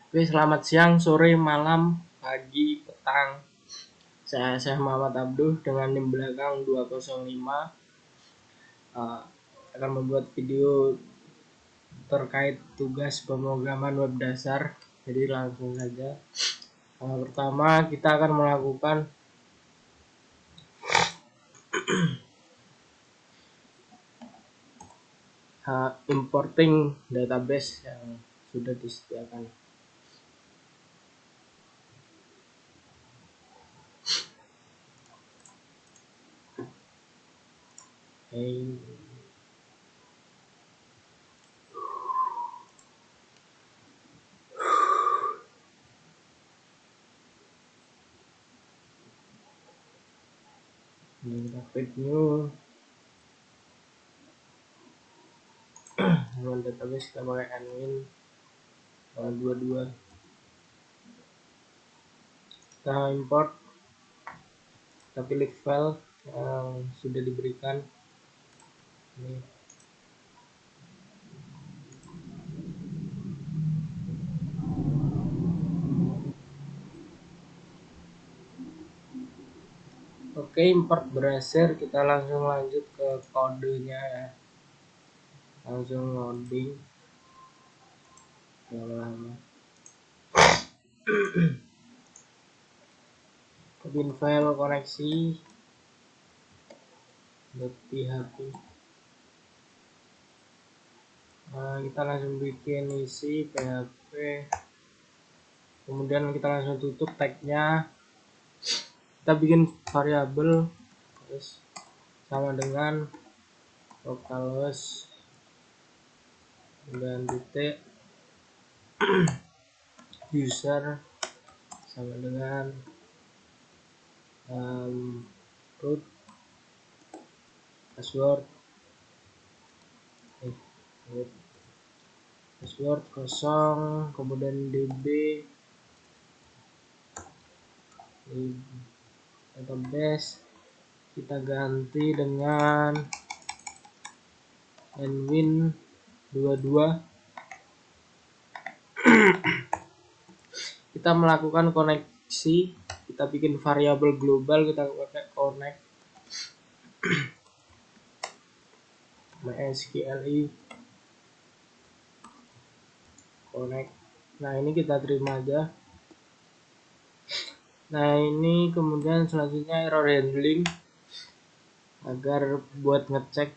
Oke, selamat siang, sore, malam, pagi, petang. Saya Muhammad Abduh dengan NIM belakang 205 akan membuat video terkait tugas pemrograman web dasar. Jadi langsung saja. Pertama kita akan melakukan importing database yang sudah disediakan. Ini kita create new dengan database kita pakai admin 22. Kita import, kita pilih file yang sudah diberikan ini. Oke, import berhasil. Kita langsung lanjut ke kodenya ya. Langsung loading. Lama. Bikin file koneksi .php. Kita langsung bikin isi PHP. Kemudian kita langsung tutup tagnya. Kita bikin variabel terus sama dengan localhost dan titik user sama dengan root password kosong, kemudian db database kita ganti dengan nwin 22. Kita melakukan koneksi, kita bikin variabel global, kita pakai connect MySQLi connect. Nah ini kita terima aja. Nah ini kemudian selanjutnya error handling agar buat ngecek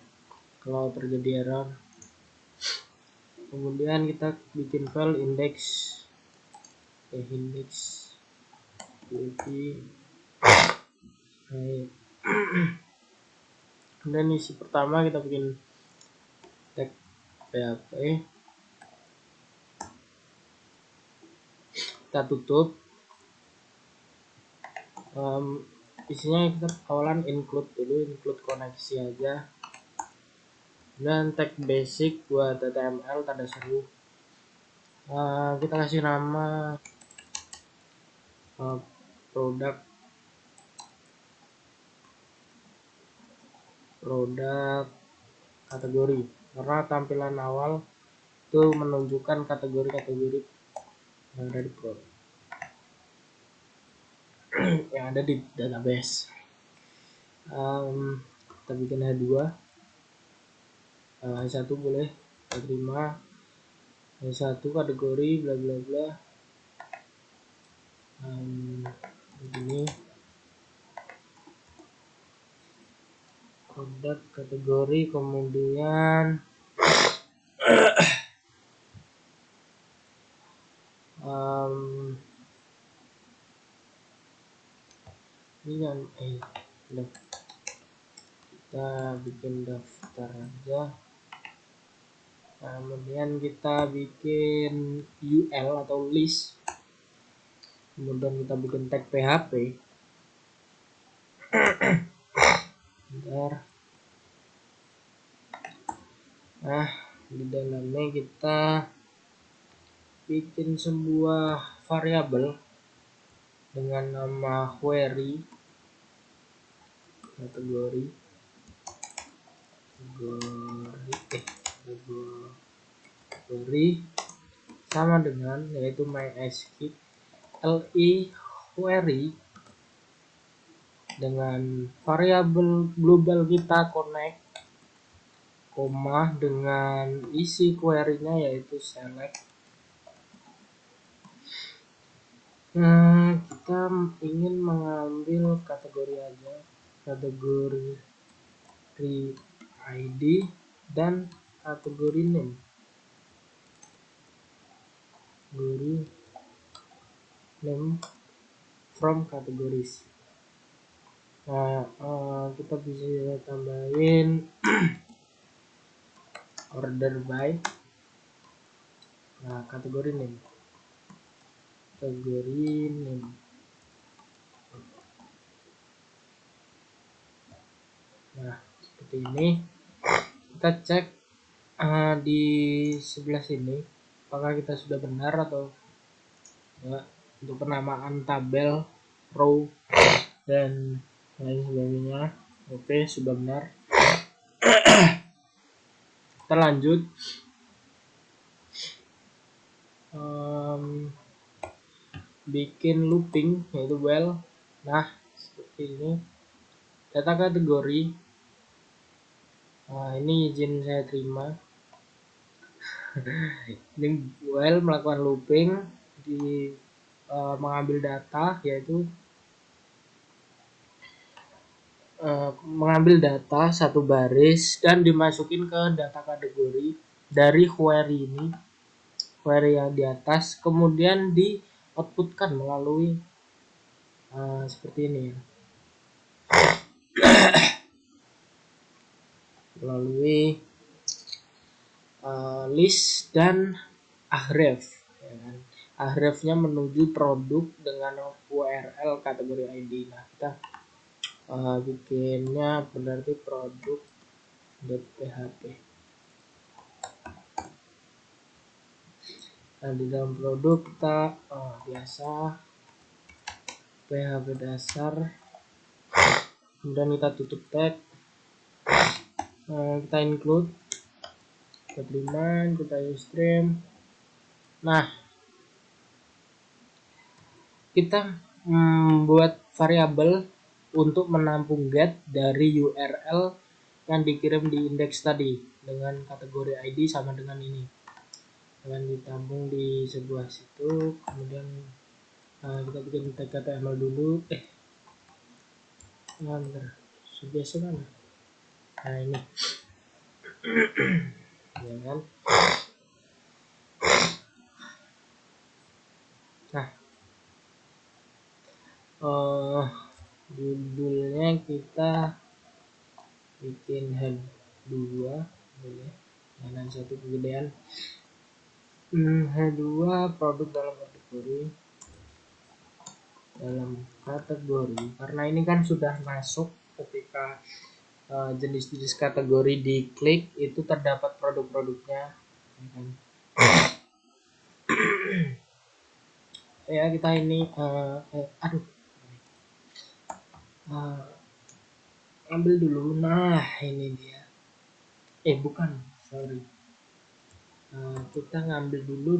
kalau terjadi error. Kemudian kita bikin file index kemudian isi pertama kita bikin tag PHP, kita tutup. Isinya kita awalan include koneksi aja, dan tag basic buat HTML tanda seru. Kita kasih nama produk kategori, karena tampilan awal itu menunjukkan kategori-kategori yang ada di produk yang ada di database. Kita bikin H2, H1 boleh kita terima, H1 kategori bla bla bla. Begini produk kategori, kemudian ini yang kita bikin daftar aja. Kemudian kita bikin UL atau list, kemudian kita bikin tag PHP. Bentar. Nah di dalamnya kita bikin sebuah variabel dengan nama query kategori sama dengan yaitu MySQL query dengan variabel global kita connect, koma dengan isi query-nya yaitu select. Kita ingin mengambil kategori aja, kategori ID dan kategori name. Kategori name from categories. Nah, kita bisa tambahin order by. Nah, kategori name. Nah, seperti ini. Kita cek di sebelah sini apakah kita sudah benar atau enggak untuk penamaan tabel, row, dan lain sebagainya. Oke, sudah benar. Kita lanjut. Bikin looping yaitu while. Nah, seperti ini. Data kategori. Nah, ini izin saya terima. Ini while melakukan looping di mengambil data, yaitu mengambil data satu baris dan dimasukin ke data kategori dari query ini, query yang di atas, kemudian di outputkan melalui seperti ini ya, melalui list dan ahref ya kan? Ahrefnya menuju produk dengan URL kategori ID. Nah, kita bikinnya berarti produk.php. Nah, di dalam produk kita biasa PHP dasar, kemudian kita tutup tag, kita include, kita terima, kita use stream. Nah, kita membuat variabel untuk menampung get dari URL yang dikirim di index tadi dengan kategori ID sama dengan ini, dengan ditampung di sebuah situ. Kemudian kita bikin tag HTML dulu. Bentar, biasa mana? Nah, ini ya kan. Nah, judulnya kita bikin head 2 boleh, dan satu kegedean. Head 2 produk dalam kategori, karena ini kan sudah masuk ketika jenis-jenis kategori diklik itu terdapat produk-produknya ya kan? Ya, kita ini ambil dulu. Nah, ini dia. Bukan, sorry. Kita ngambil dulu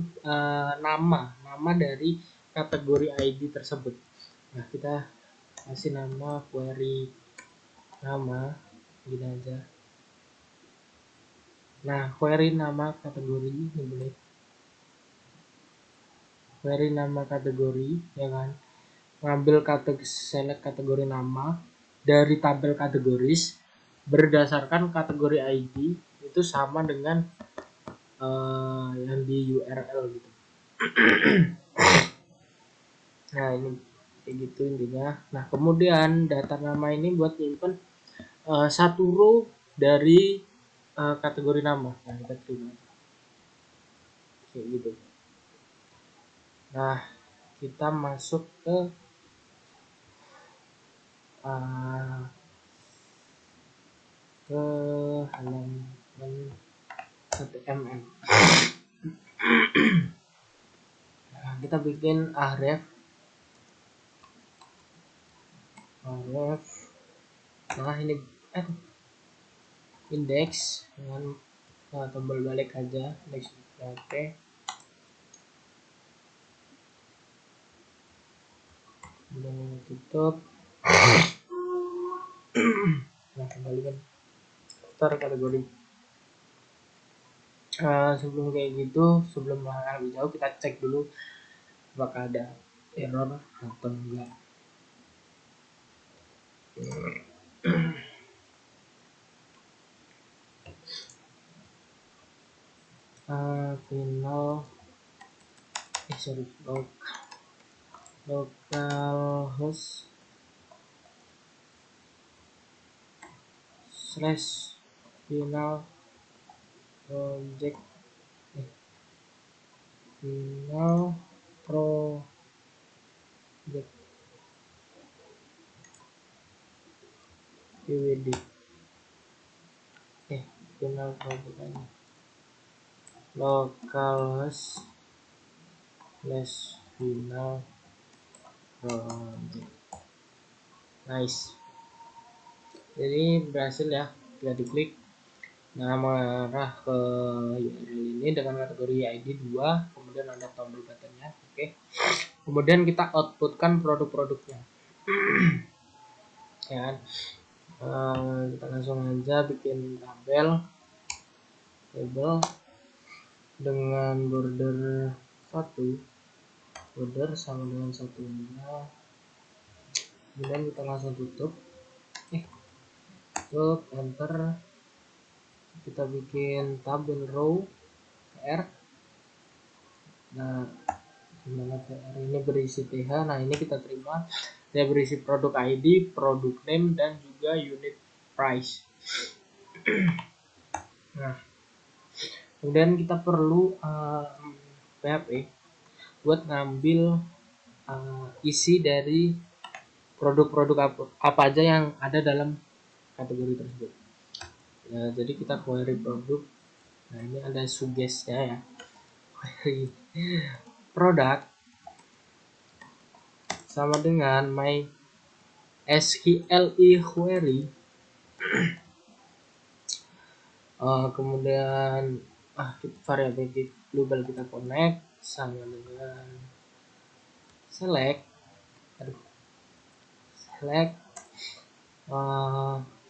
nama dari kategori ID tersebut. Nah, kita kasih nama query nama, gini aja. Nah, query nama kategori ini boleh. Query nama kategori, ya kan? Ngambil select kategori nama dari tabel kategoris berdasarkan kategori ID itu sama dengan yang di URL gitu. Nah, ini kayak gitu intinya. Nah, kemudian data nama ini buat nyimpen satu row dari kategori nama. Nah, kita terima kayak gitu. Nah, kita masuk ke halaman HTML. Nah, kita bikin ahref. Nah, ini index dengan tombol balik aja, index. Oke. dan tutup. Nah, kembalikan daftar kategori. Sebelum kayak gitu, sebelum melangkah lebih jauh, kita cek dulu apakah ada error atau enggak. Final localhost / final project final project pwd final project aja localhost / final project. Nice, jadi berhasil ya, tinggal diklik. Nah, mengarah ke URL ini dengan kategori ID 2, kemudian ada tombol buttonnya. Oke. Kemudian kita outputkan produk-produknya. Ya. Kita langsung aja bikin tabel dengan border 1, border sama dengan satunya. Kemudian kita langsung tutup. Tutup, enter. Kita bikin tabel row PR. Nah, dimana PR ini berisi TH. Nah, ini kita terima. Dia berisi produk ID, produk name, dan juga unit price. Nah, kemudian kita perlu PHP buat ngambil isi dari produk-produk apa aja yang ada dalam kategori tersebut. Ya, jadi kita query produk. Nah, ini ada suggestnya ya. Query produk sama dengan my SQL query. Kemudian variabel global kita connect sama dengan select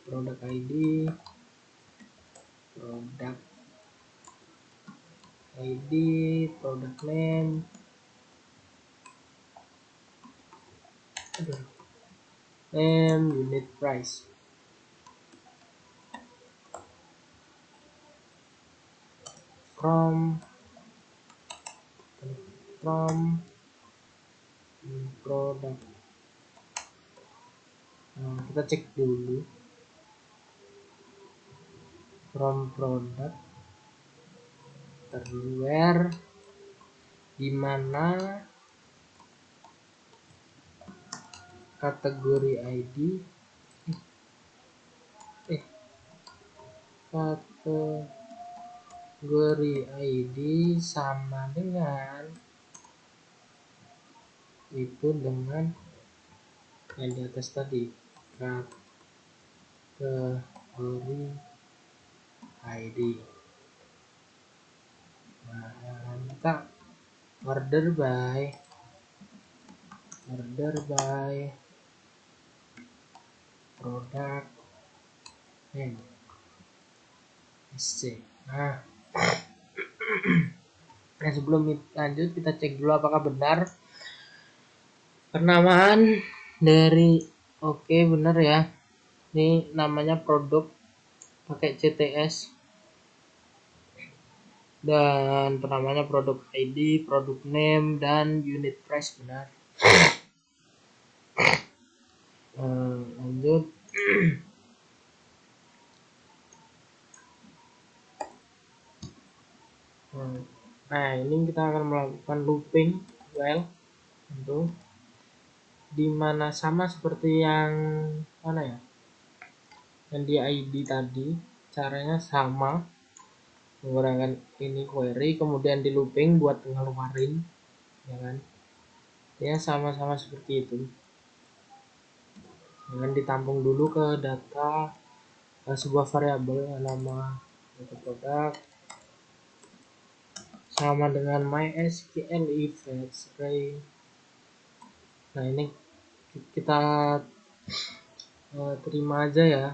produk ID, product name, unit price. From product. Nah, kita cek dulu from product where, dimana kategori ID kategori ID sama dengan itu dengan yang di atas tadi, kategori ID. Nah, kita order by product name SC. Nah, sebelum lanjut kita cek dulu apakah benar penamaan dari benar ya. Ini namanya produk pakai CTS dan penamanya produk ID, produk name, dan unit price benar. Lanjut. Nah, ini kita akan melakukan looping while untuk dimana sama seperti yang mana ya, yang di ID tadi. Caranya sama, menggunakan ini query, kemudian di looping buat ngeluarin, ya kan, ya sama-sama seperti itu. Dengan ditampung dulu ke data sebuah variabel nama data produk sama dengan MySQL fetch array. Nah, ini kita terima aja ya,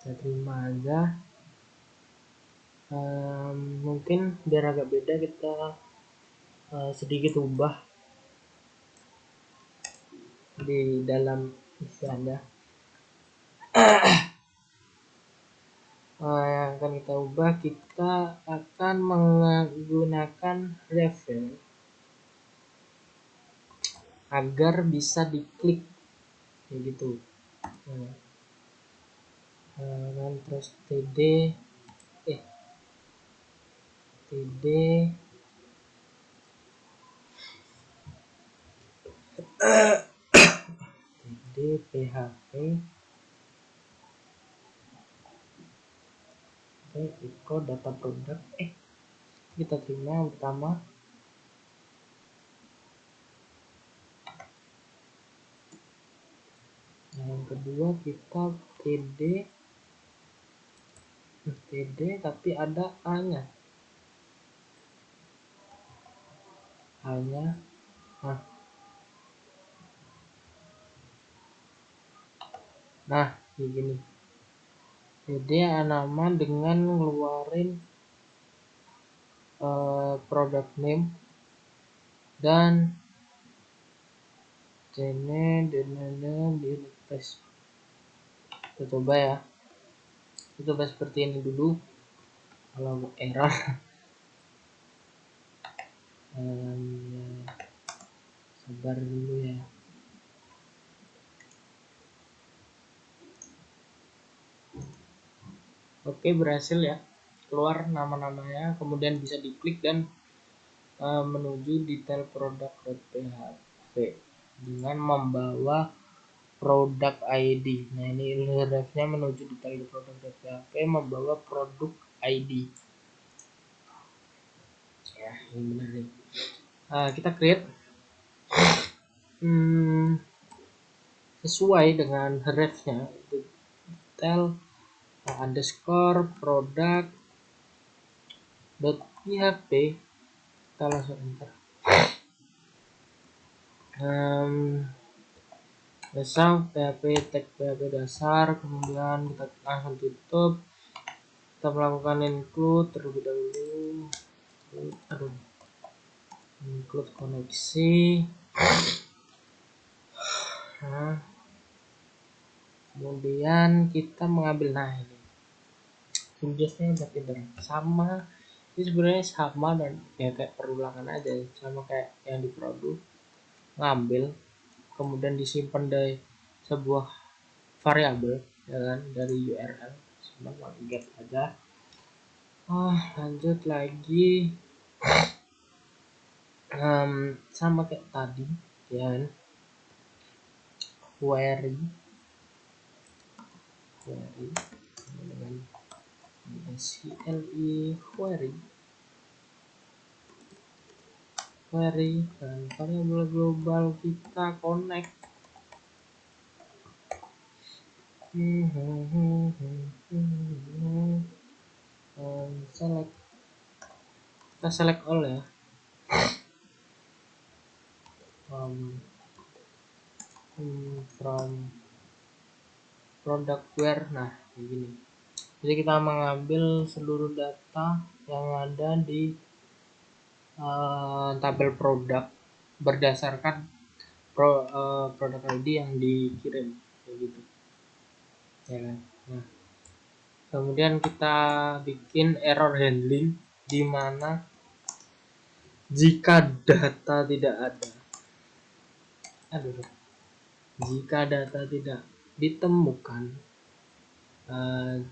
saya terima aja. Mungkin biar agak beda kita sedikit ubah di dalam istilahnya. Yang akan kita ubah, kita akan menggunakan refill agar bisa diklik kayak gitu. Dan terus td php echo data produk kita terima yang pertama. Yang kedua kita td tapi ada a-nya. Nah begini, jadi nama dengan ngeluarin product name dan di request. Kita coba ya, kita coba seperti ini dulu. Kalau error sabar dulu ya. Oke, berhasil ya, keluar nama-namanya, kemudian bisa diklik dan menuju detail produk.php dengan membawa produk ID. Nah ini ref-nya menuju detail produk.php membawa produk ID ya, ini benar nih. Kita create sesuai dengan ref-nya, detail underscore produk .php. Kita langsung enter. Dasar PHP tag PHP dasar, kemudian kita langsung tutup. Kita melakukan include terlebih dahulu. Include koneksi. Kemudian kita mengambil, ini tugasnya udah pinter, sama ini sebenarnya sama dan ya kayak perulangan aja, sama kayak yang di produk. Ngambil kemudian disimpan dari sebuah variabel ya kan, dari URL cuma get aja. Lanjut lagi, sama kayak tadi ya, query dengan query dan variabel global kita connect. Kita select all ya, from product where. Nah begini, jadi kita mengambil seluruh data yang ada di tabel produk berdasarkan produk ID yang dikirim kayak gitu ya kan. Nah kemudian kita bikin error handling di mana jika data tidak ada, jika data tidak ditemukan,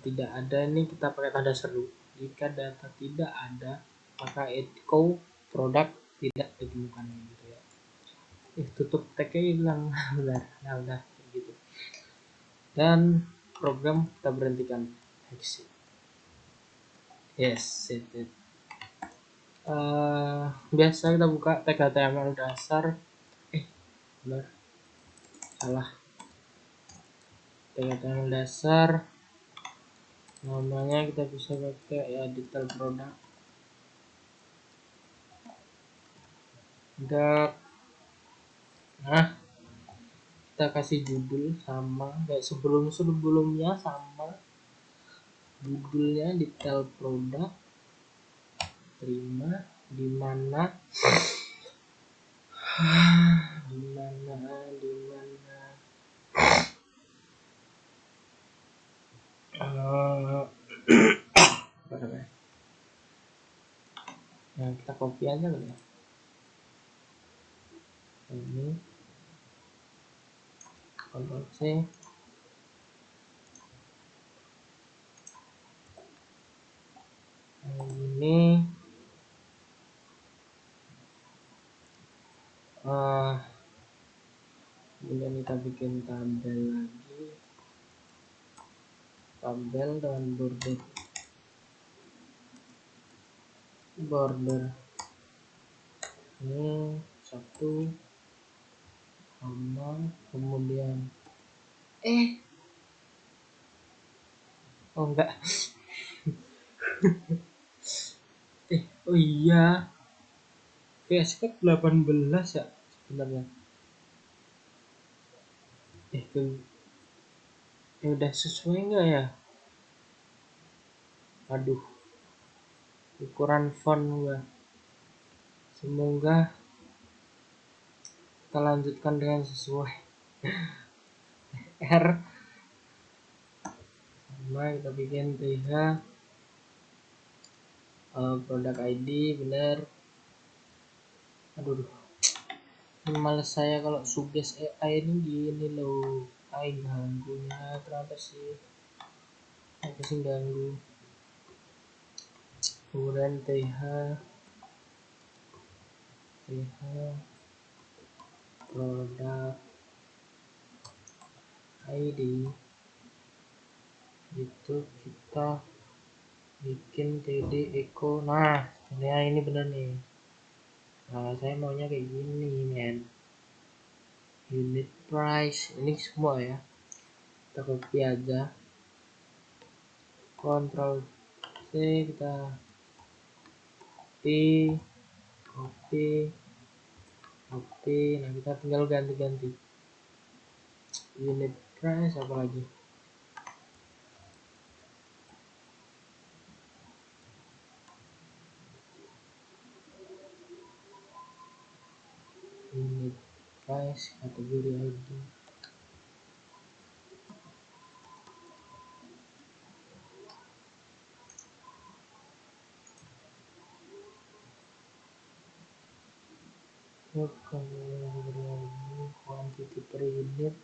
tidak ada, ini kita pakai tanda seru. Jika data tidak ada maka echo produk tidak ditemukan gitu ya. Tutup tagnya hilang. udah gitu, dan program kita berhentikan, exit. Yes, it. Biasa kita buka tag HTML dasar, benar, salah, tag HTML dasar namanya kita bisa pakai ya detail produk. Nah, kita kasih judul sama kayak sebelumnya, sama judulnya detail produk, terima, di mana di mana di mana apa namanya? Nah, kita copy aja kali ya. Ini Ctrl C. Ini kemudian kita bikin tabel lagi, tabel dengan border ini satu sama, kemudian oh enggak, oh iya, VS Code 18 ya sebenarnya. Tuh, ya udah sesuai nggak ya? Aduh, ukuran font gua. Semoga kita lanjutkan dengan sesuai. R sama, kita bikin TH produk ID bener. Aduh, ini males saya kalau suges AI ini gini loh. AI ganggunya kenapa sih? Apa sih ganggu? Kemudian TH produk ID itu kita bikin TD Eco. Nah ini bener nih. Nah saya maunya kayak gini men. Unit price ini semua ya, kita copy aja, Ctrl C, kita copy. Nah kita tinggal ganti unit price apa lagi, unit price kategori ID. Quantity per unit,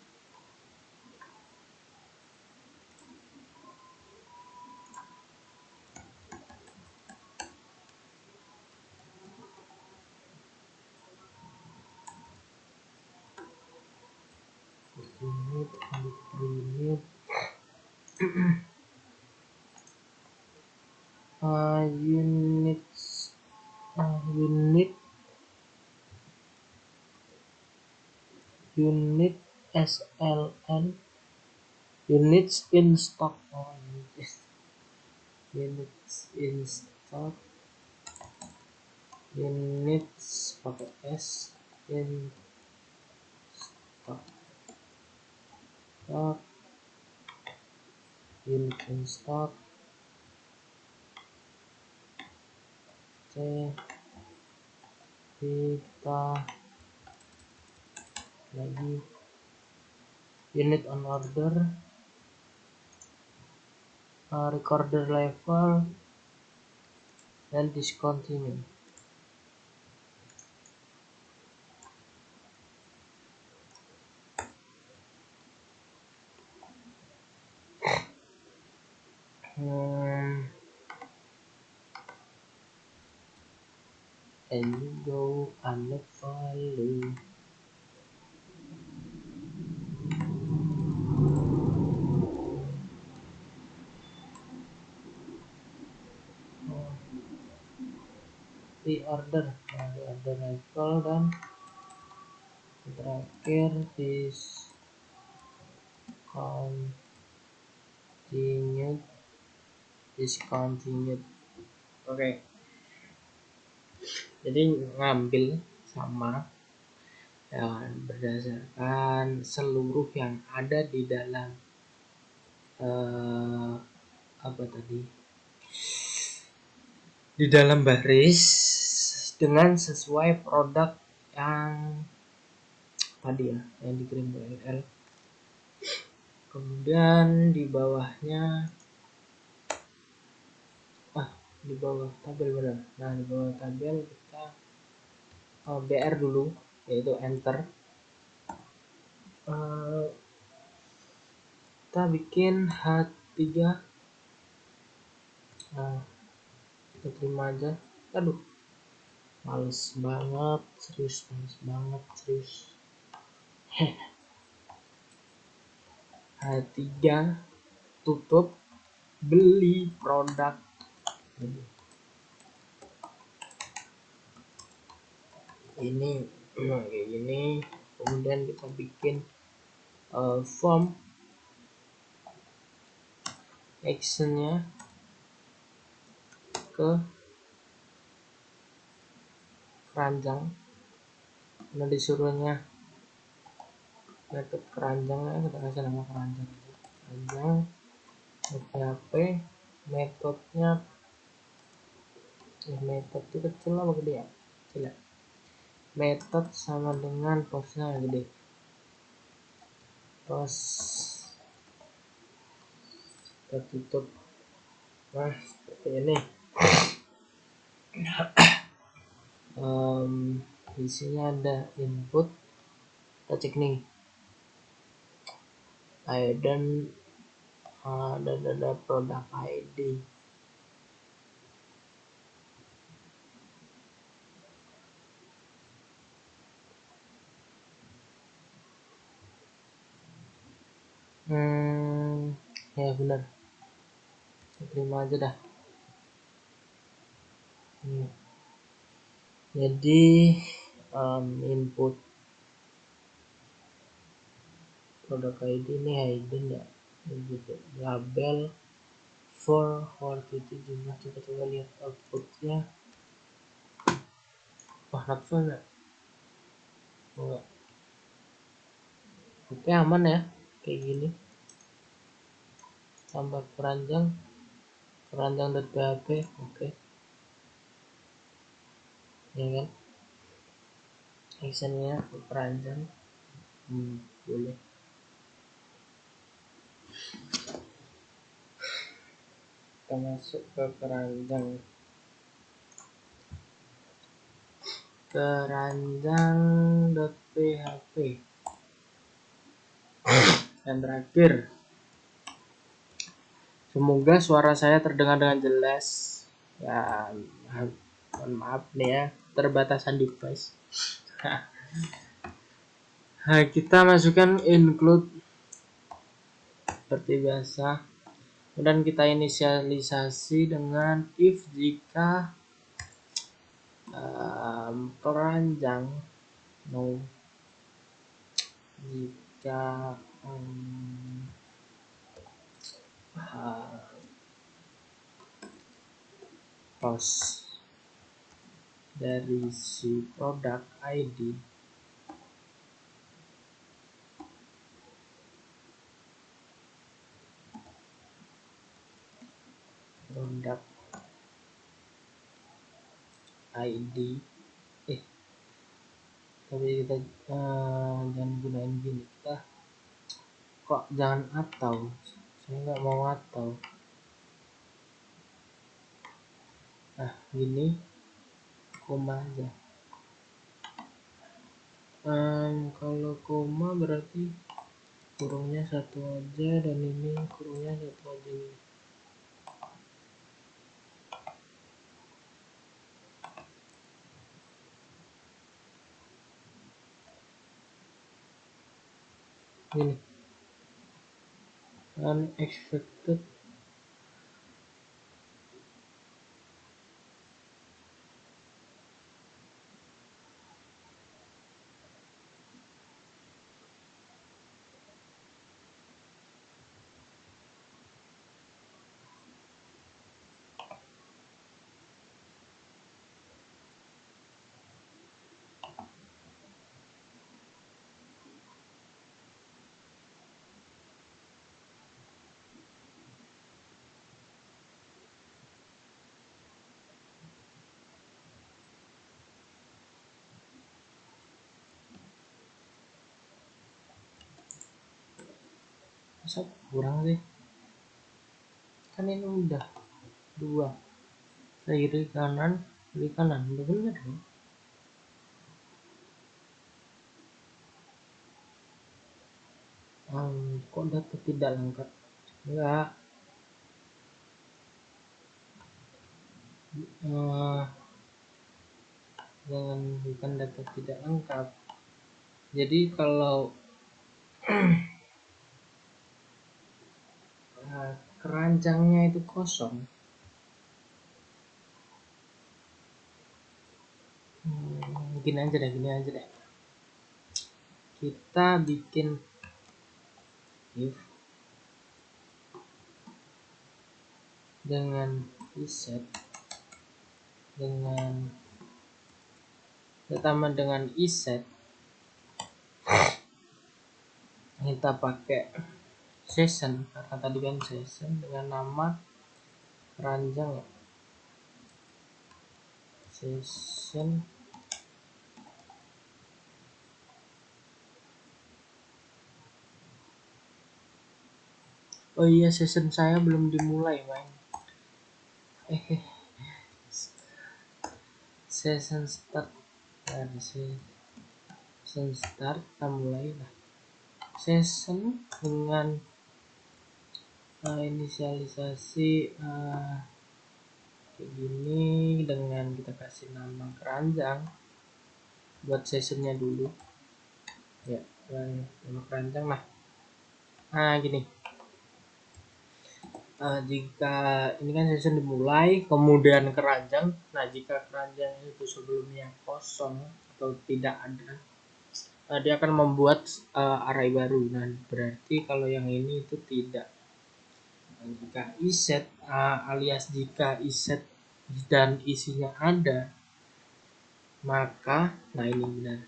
unit unit SLN, units in stock. Units in stock, units pakai S, in stock, unit in stock, C, kita lagi unit on order, recorder level, dan discontinue. And you go unfollow. Reorder, reorder level, dan terakhir discontinued. Oke. Jadi ngambil sama ya, berdasarkan seluruh yang ada di dalam apa tadi, di dalam baris dengan sesuai produk yang tadi ya, yang dikirim ke URL. Kemudian di bawahnya, di bawah tabel benar. Nah, di bawah tabel kita BR dulu, yaitu enter. Kita bikin H3. Nah, kita terima aja. Aduh, males banget, serius, males banget, serius. H3, tutup, beli produk. Ini kayak gini. Kemudian kita bikin form actionnya ke keranjang. Nah, disuruhnya metode keranjangnya kita kasih nama keranjang. PHP metodenya, metode itu kecil apa gede ya? Kecil ya. Metode sama dengan postnya yang gede. Post kita tutup. Nah, seperti ini. Di sini ada input. Kita cek nih. Dan ada produk ID. Ya benar. Terima aja dah. Jadi input produk ID ini hidden ya, gitu. Label for itu jumlah, coba lihat outputnya. Wah, nafsu enggak? Enggak. Oke, aman ya kayak gini. Tambah keranjang.php. Oke. Ya kan, actionnya keranjang. Boleh. Kita masuk ke keranjang.php. Dan terakhir, semoga suara saya terdengar dengan jelas. Ya, mohon maaf nih ya, terbatasan device. Nah, kita masukkan include seperti biasa. Kemudian kita inisialisasi dengan if jika keranjang no, jika post dari si produk ID produk ID tapi kita jangan gunain gini, kita kok jangan atau, saya nggak mau atau. Nah, gini koma aja. Kalau koma berarti kurungnya satu aja, dan ini kurungnya satu aja nih. Ini unexpected Masa kurang sih, kan ini udah 2 kiri kanan udah bener dong. Kok data tidak lengkap? Enggak. Jangan, bukan data tidak lengkap. Jadi kalau keranjangnya itu kosong, gini aja deh, kita bikin if dengan iset dengan iset kita pakai session, karena tadi kan session dengan nama keranjang ya, session oh iya, session saya belum dimulai main. Session start, session start, kita mulai lah. Session dengan inisialisasi kayak gini, dengan kita kasih nama keranjang buat sessionnya dulu ya, dan nama keranjang lah. Nah gini, jika ini kan session dimulai kemudian keranjang, nah jika keranjang itu sebelumnya kosong atau tidak ada, dia akan membuat array baru. Nah berarti kalau yang ini itu tidak. Jika iset alias jika iset dan isinya ada, maka nah ini benar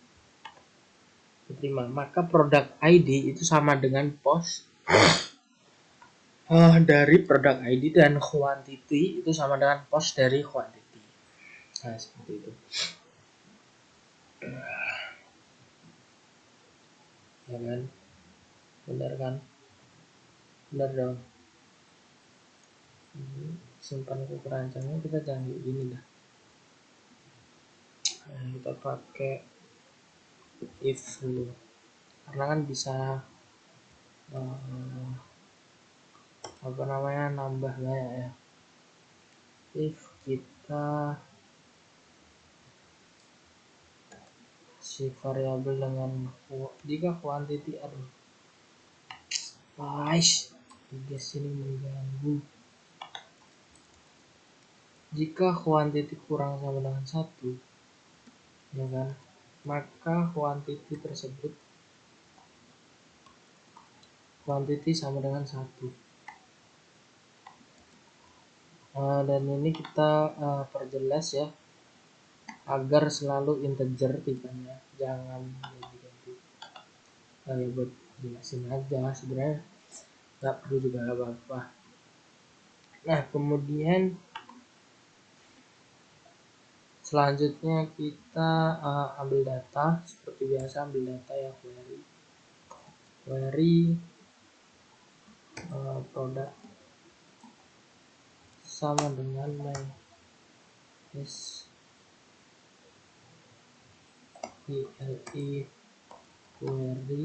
diterima, maka product ID itu sama dengan post dari product ID, dan quantity itu sama dengan post dari quantity. Nah seperti itu ya kan, benar kan, benar dong. Simpan ke keranjangnya, kita jangan kayak gini dah. Nah, kita pakai if dulu, karena kan bisa nambah banyak ya. If kita si variabel dengan jika quantity guys ini mengganggu. Jika quantity kurang sama dengan 1 ya kan, maka quantity tersebut sama dengan 1. Dan ini kita perjelas ya, agar selalu integer tipenya, jangan ganti-ganti. Ya buat jelasin aja, sebenarnya nggak perlu juga apa-apa. Nah kemudian selanjutnya kita ambil data seperti biasa, ambil data ya, query produk sama dengan mysqli query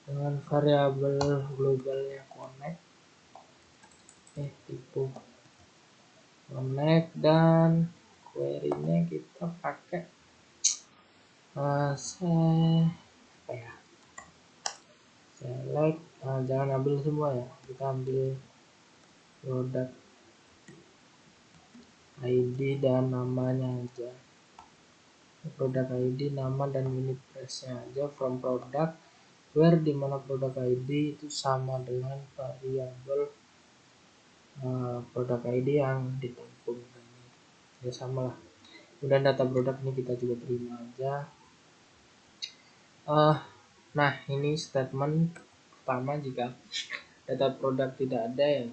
dengan variabel globalnya tipe connect, dan query-nya kita pakai select, jangan ambil semua ya, kita ambil product ID dan namanya aja, product ID, nama dan unit price-nya aja, from product where, dimana product ID itu sama dengan variabel product ID yang ditampung ya, sama lah. Kemudian data produk ini kita juga terima aja. Nah ini statement pertama, jika data produk tidak ada ya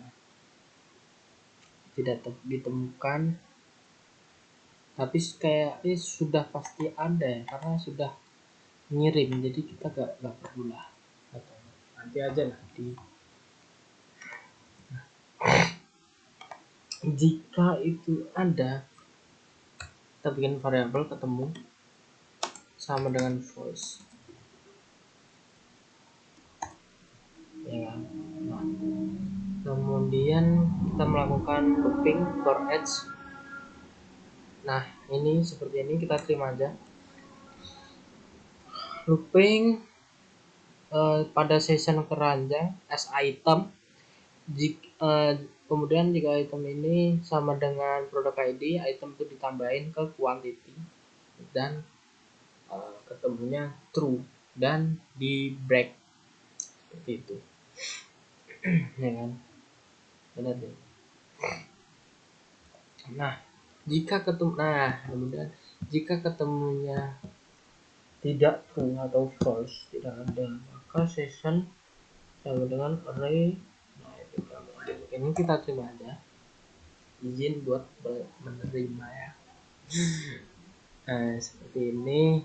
tidak ditemukan, tapi kayak ini sudah pasti ada ya, karena sudah ngirim, jadi kita gak perlu lah nanti aja lah jika itu ada, kita bikin variabel ketemu sama dengan false, ya kan? Nah, kemudian kita melakukan looping for each. Nah, ini seperti ini, kita terima aja looping pada session keranjang as item. Kemudian jika item ini sama dengan produk ID, item itu ditambahin ke quantity dan ketemunya true dan di break seperti itu. Ya kan, benar deh. Nah, kemudian jika ketemunya tidak true atau false, tidak ada, maka session sama dengan array. Nah, itu ini kita terima aja, izin buat menerima ya. Nah, seperti ini.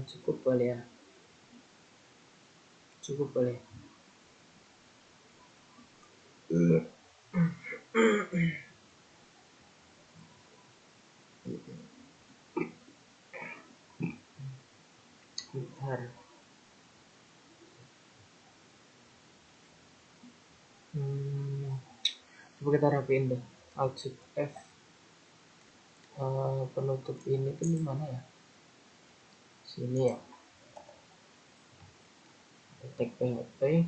Cukup kali ya, cukup kali. Bentar. Coba kita rapiin deh. Alt Shift F. Penutup ini tuh di mana ya? Sini ya. Tag PHP.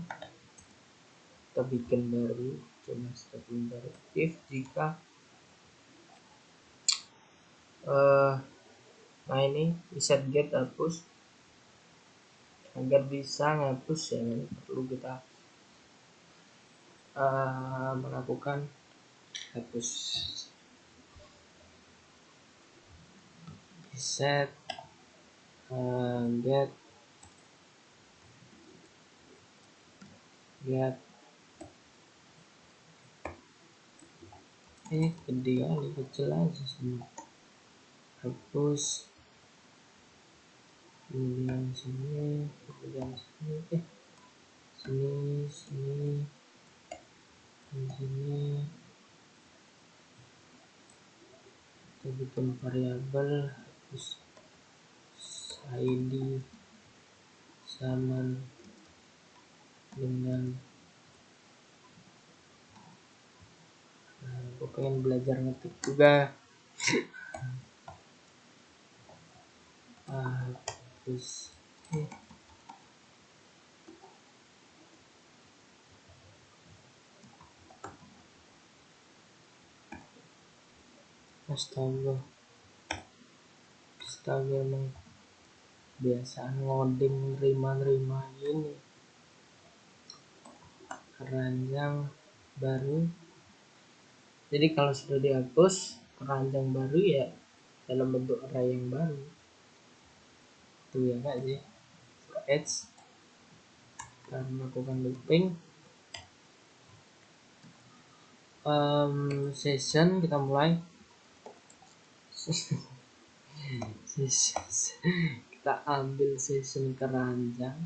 Kita bikin baru. Cuma statement baru. If jika nah ini set get hapus, agar bisa ngapus ya, perlu kita melakukan hapus. Set get gede kali, kecil aja semua. Hapus, kemudian sini, kemudian sini, sini, dan sini. Kita bikin variabel hapus ID sama dengan aku pengen belajar ngetik juga. Hapus astaga emang biasaan ngoding nerima ini keranjang baru. Jadi kalau sudah dihapus keranjang baru ya dalam bentuk array yang baru itu ya kak sih. Edge kita melakukan looping. Session kita mulai. Kita ambil session keranjang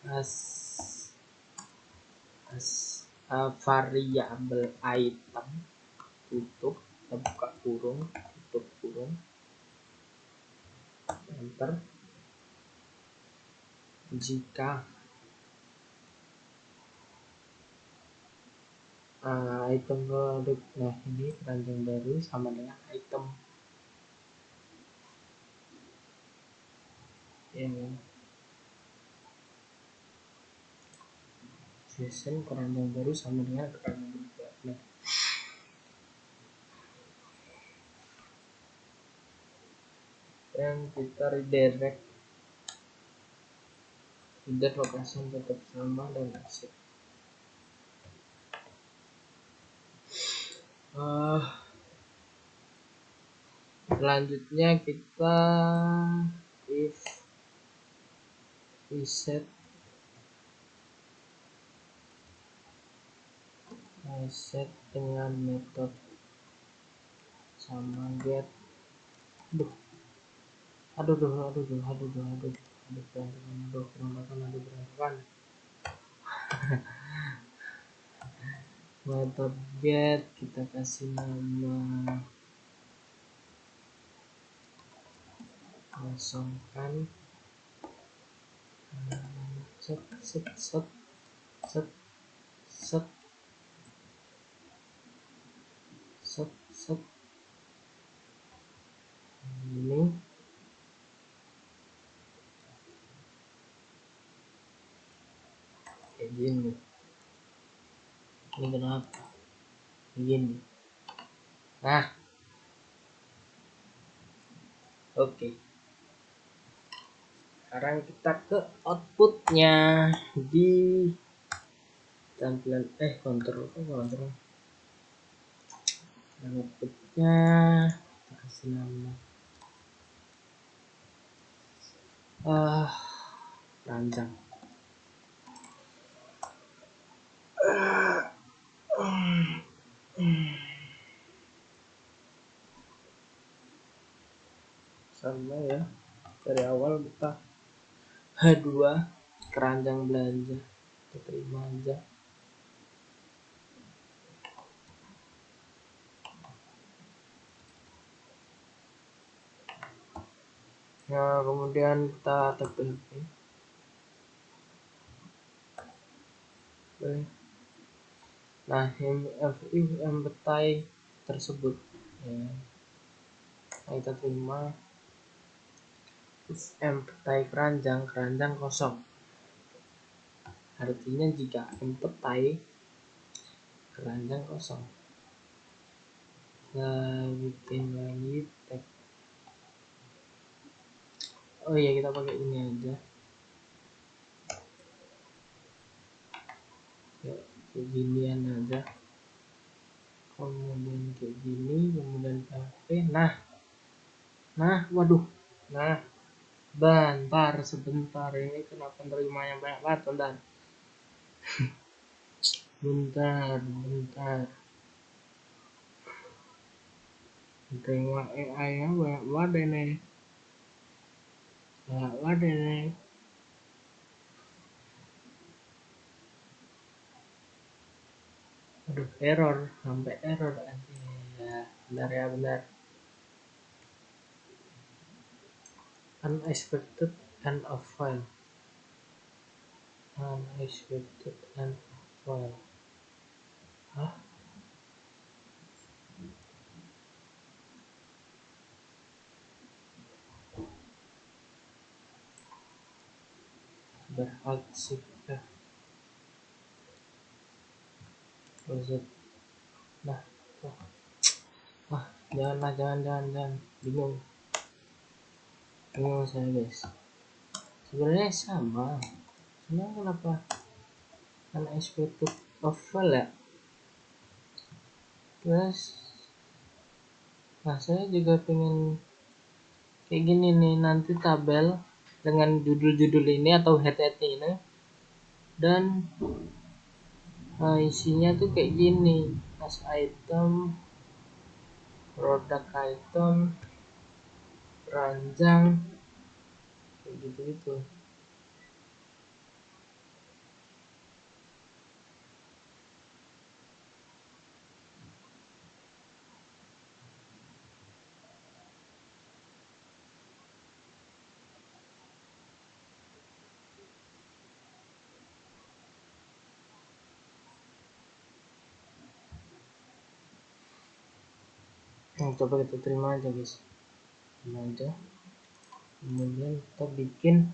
as variabel item, tutup, kita buka kurung, tutup kurung, enter. Jika item produk, nah ini keranjang baru sama dengan item yang session keranjang baru sama dengan keranjang baru. Nah, dan kita redirect lokasi tetap sama dan accept. Selanjutnya kita if reset set dengan metode sama get. Aduh berantakan. Metode get kita kasih nama kosongkan, set ini. Kayak gini. Ini kenapa begini? Nah, oke. Sekarang kita ke outputnya di tampilan kontrol. Outputnya kita kasih nama ranjang. Sama ya, dari awal kita H2 keranjang belanja, kita terima aja. Nah, kemudian kita TPP. Nah, yang petai tersebut ya, kita terima petai keranjang kosong. Artinya jika petai keranjang kosong. Kita bikin lagi tag. Oh iya, kita pakai ini aja. Kayak ginian aja. Kemudian kayak gini, kemudian PHP. Nah, waduh. Nah, bentar sebentar, ini kenapa nerimanya banyak banget, bentar. Terima AI nya banyak banget nih. Aduh, sampai error aja ya. Bentar. Unexpected end of file. Hah? Berarsip close. Nah, jangan bingung saya guys. Sebenarnya sama, cuma kenapa unexpected of file ya. Terus saya juga pengen kayak gini nih, nanti tabel dengan judul-judul ini atau head ini, dan isinya tuh kayak gini: as item, product item, ranjang, kayak gitu. Nah, coba kita terima aja guys, kemudian kita bikin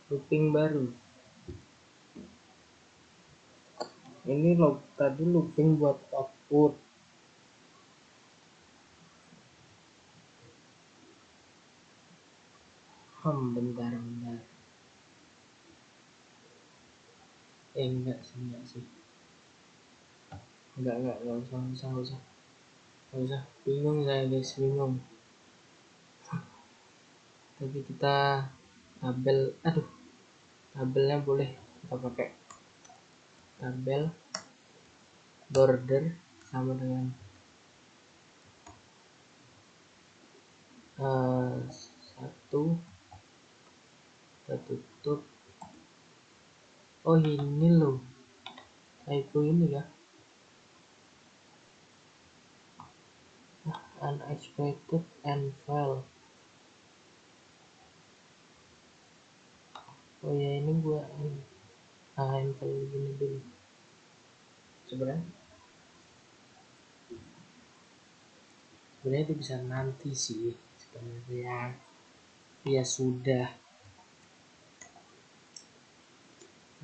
looping baru. Ini tadi looping buat output. Bentar. Enggak sih. Enggak usah. Bingung saya guys, Tapi kita tabelnya boleh kita pakai tabel border sama dengan satu, kita tutup. Oh ini loh typo ini ya, unexpected and file. Oh ya ini gua handle gini dulu. Sebenarnya itu bisa nanti sih sebenarnya. Ya sudah.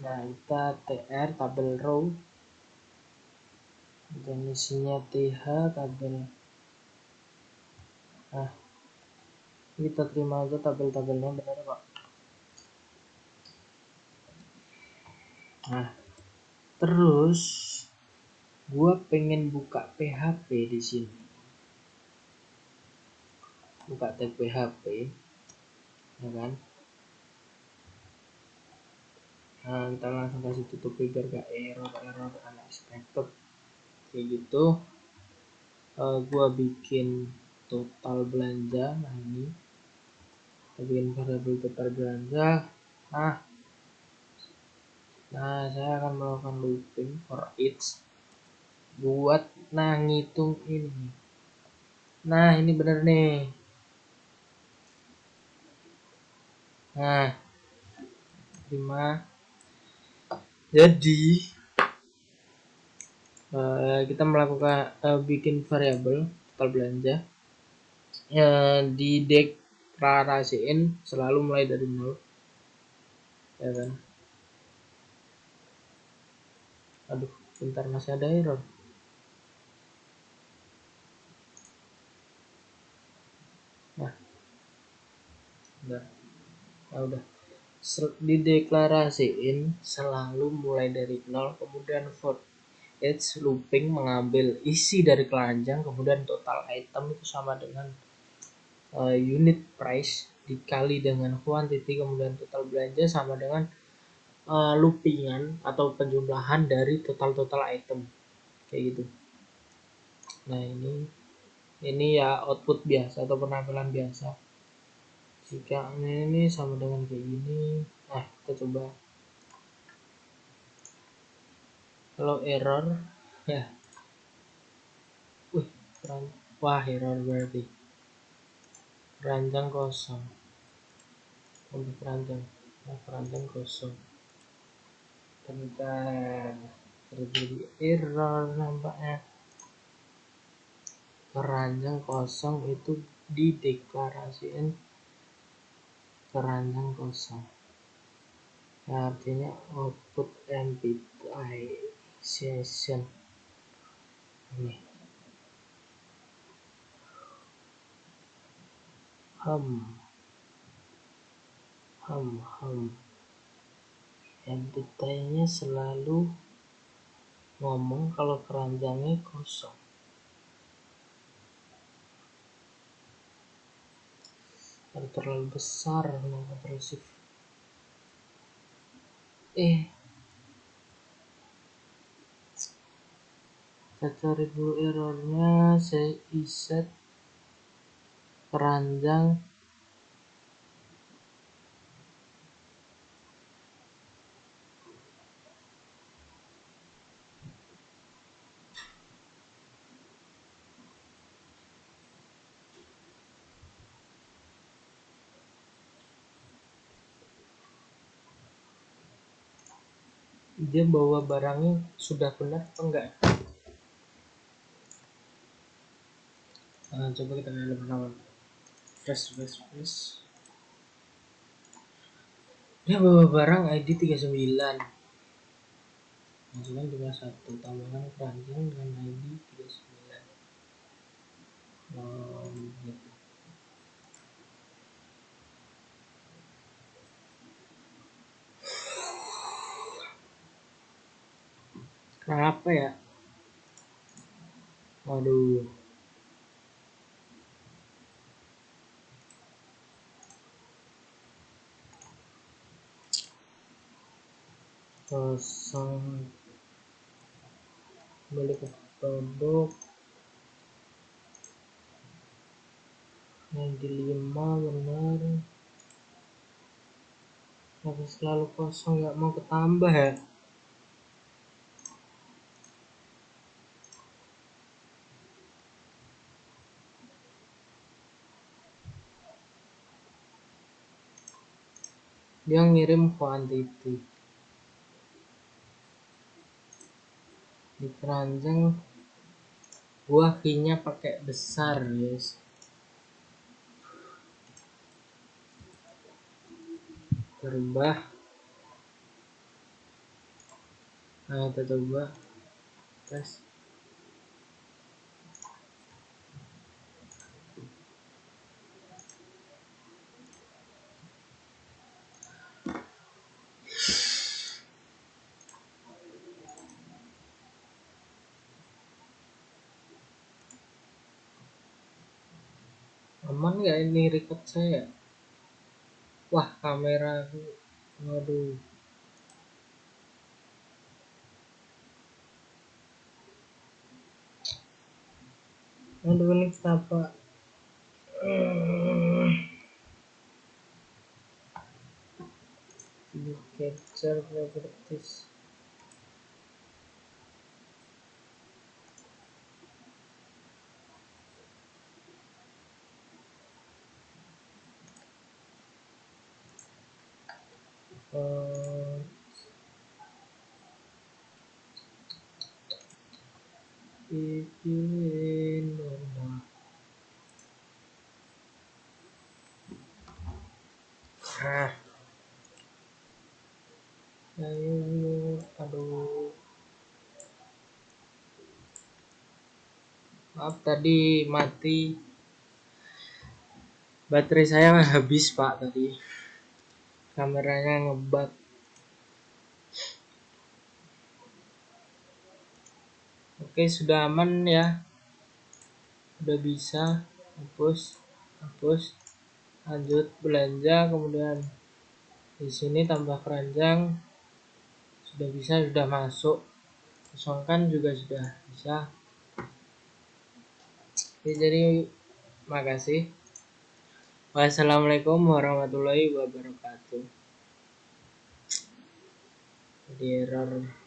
Nah kita tr tabel row dan isinya th tabel. Nah kita terima aja tabel-tabelnya, benar kok. Nah terus gua pengen buka PHP di sini, buka tag PHP ya kan. Nah kita langsung kasih tutup biar gak error unexpected kayak gitu. Gua bikin total belanja. Nah ini kita bikin variabel total belanja. Nah saya akan melakukan looping for each buat ngitung ini. Nah ini bener nih. Nah 5. Jadi kita melakukan bikin variabel total belanja dideklarasiin selalu mulai dari 0 ya kan. Aduh bentar, masih ada error. Nah udah dideklarasiin selalu mulai dari 0, kemudian for each looping mengambil isi dari keranjang, kemudian total item itu sama dengan unit price dikali dengan quantity, kemudian total belanja sama dengan loopingan atau penjumlahan dari total item kayak gitu. Nah ini ya output biasa atau penampilan biasa. Jika ini sama dengan kayak gini, nah kita coba. Kalau error ya, wah error berarti keranjang kosong. Keranjang kosong. Bentar, terjadi error nampaknya. Keranjang kosong itu dideklarasiin keranjang kosong. Nah, artinya output MPI session ini MPI-nya selalu ngomong kalau keranjangnya kosong. Terlalu besar agresif. Saya cari dulu errornya. Saya iset keranjang dia bawa barangnya sudah benar atau enggak. Coba kita lihat pertama. Fresh. Dia bawa barang ID 39. Masukkan 21, tambahkan keranjang dengan ID 39. Gitu. Kenapa ya? Waduh. kosong, kembali ke produk yang di 5 benar, tapi selalu kosong, nggak mau ketambah ya. Dia ngirim quantity di keranjang, gua key-nya pakai besar guys. Berubah. Nah kita coba tes. Aman nggak ini record saya? Wah kamera aku, waduh. Aduh ini kenapa? Capture properties. Bikin rumah. Ayo, aduh. Maaf tadi mati. Baterai saya habis pak tadi. Kameranya ngebug. Oke sudah aman ya. Udah bisa. Hapus. Lanjut belanja, kemudian di sini tambah keranjang. Sudah masuk. Kosongkan juga sudah bisa. Oke, jadi makasih. Wassalamualaikum warahmatullahi wabarakatuh. Jadi error.